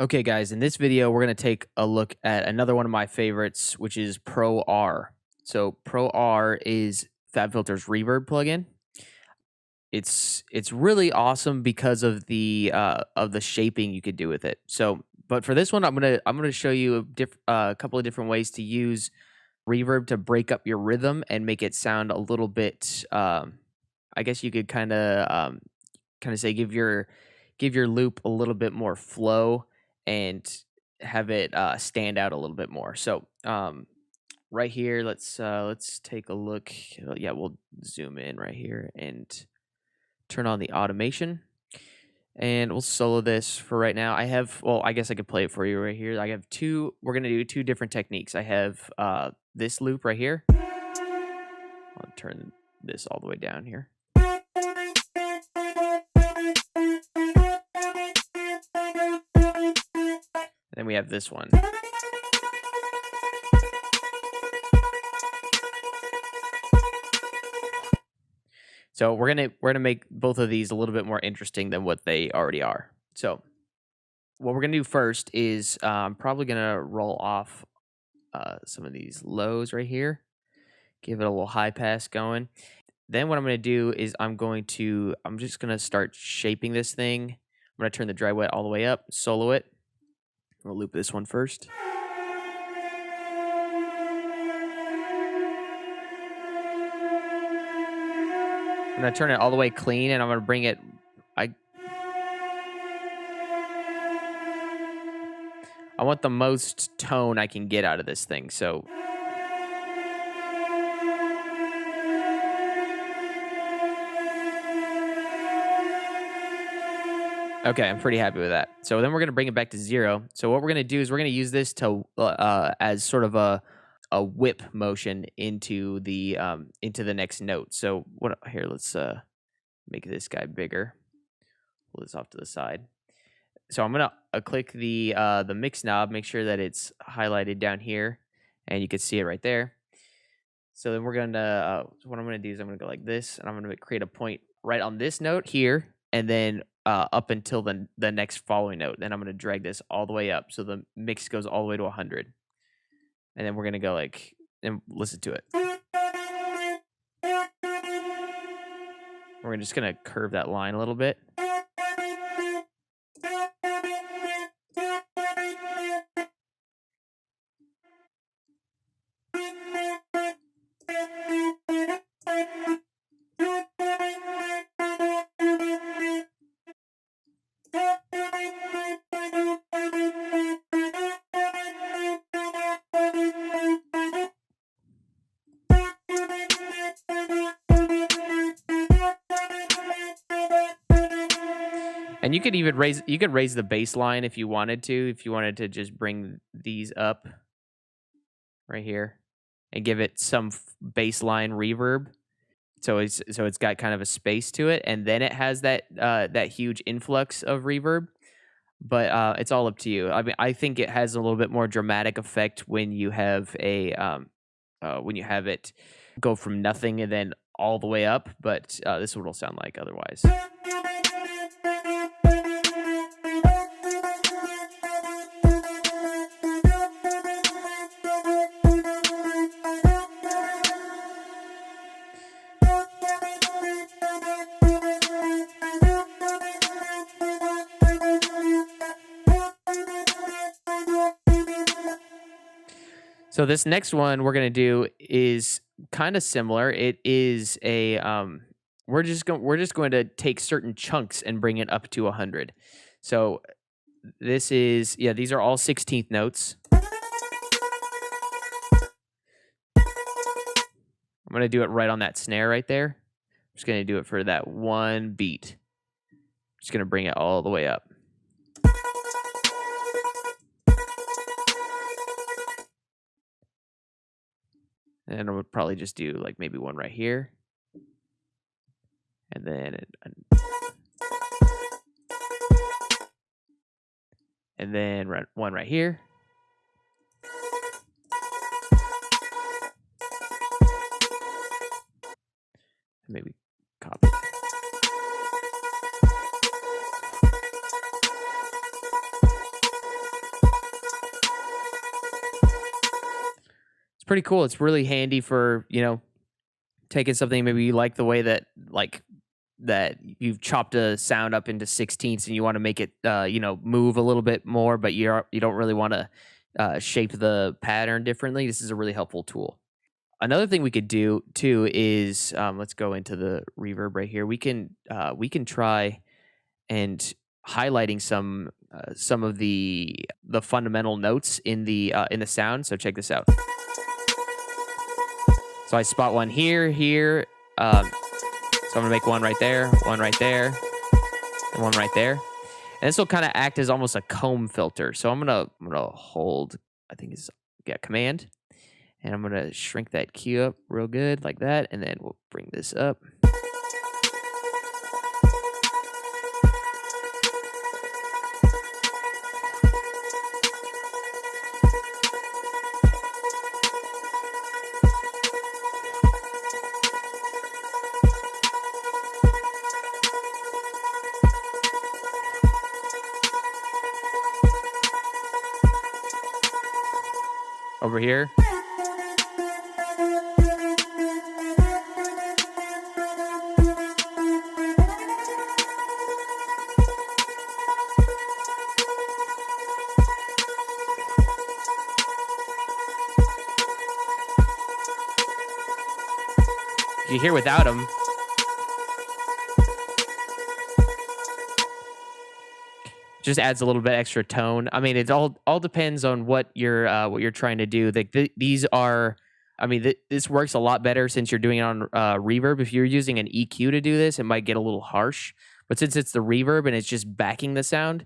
Okay, guys, in this video, we're going to take a look at another one of my favorites, which is Pro R. So Pro R is FabFilter's reverb plugin. It's really awesome because of the shaping you could do with it. So, but for this one, I'm gonna show you a couple of different ways to use reverb to break up your rhythm and make it sound a little bit. I guess you could kind of say give your loop a little bit more flow and have it stand out a little bit more. So right here, let's take a look. Yeah, we'll zoom in right here and turn on the automation, and we'll solo this for right now. I guess I could play it for you right here. I have we're gonna do two different techniques. I have this loop right here. I'll turn this all the way down here. Then we have this one. So we're gonna make both of these a little bit more interesting than what they already are. So what we're gonna do first is I'm probably gonna roll off some of these lows right here, give it a little high pass going. Then what I'm gonna do is I'm just gonna start shaping this thing. I'm gonna turn the dry wet all the way up, solo it. We'll loop this one first. I'm gonna turn it all the way clean, and I'm gonna bring it. I want the most tone I can get out of this thing. So okay, I'm pretty happy with that. So then we're gonna bring it back to 0. So what we're gonna do is we're gonna use this to as sort of a whip motion into the next note. So let's make this guy bigger. Pull this off to the side. So I'm gonna click the mix knob, make sure that it's highlighted down here, and you can see it right there. So then we're gonna what I'm gonna do is I'm gonna go like this, and I'm gonna create a point right on this note here, and then up until the next following note. Then I'm gonna drag this all the way up, so the mix goes all the way to 100, and then we're gonna go and listen to it. We're just gonna curve that line a little bit. And you could even raise the bass line if you wanted to just bring these up right here and give it some bass line reverb. So it's got kind of a space to it, and then it has that huge influx of reverb. But it's all up to you. I mean, I think it has a little bit more dramatic effect when you have when you have it go from nothing and then all the way up. But this is what it'll sound like otherwise. So this next one we're gonna do is kind of similar. It is a we're just going to take certain chunks and bring it up to 100. So this is these are all 16th notes. I'm gonna do it right on that snare right there. I'm just gonna do it for that one beat. Just gonna bring it all the way up. And I would probably just do like maybe one right here. And then one right here. Maybe copy. pretty cool. It's really handy for, taking something maybe you like the way that that you've chopped a sound up into sixteenths and you want to make it move a little bit more, but you don't really want to shape the pattern differently. This is a really helpful tool. Another thing we could do too is let's go into the reverb right here. We can try and highlighting some of the fundamental notes in the sound. So check this out. So I spot one here. So I'm gonna make one right there, and one right there. And this will kind of act as almost a comb filter. So I'm gonna hold, I think it's, yeah, Command, and I'm gonna shrink that key up real good like that, and then we'll bring this up. Over here. You hear without them. Just adds a little bit extra tone. I mean, it all depends on what you're trying to do. These are, I mean, this works a lot better since you're doing it on reverb. If you're using an EQ to do this, it might get a little harsh. But since it's the reverb and it's just backing the sound,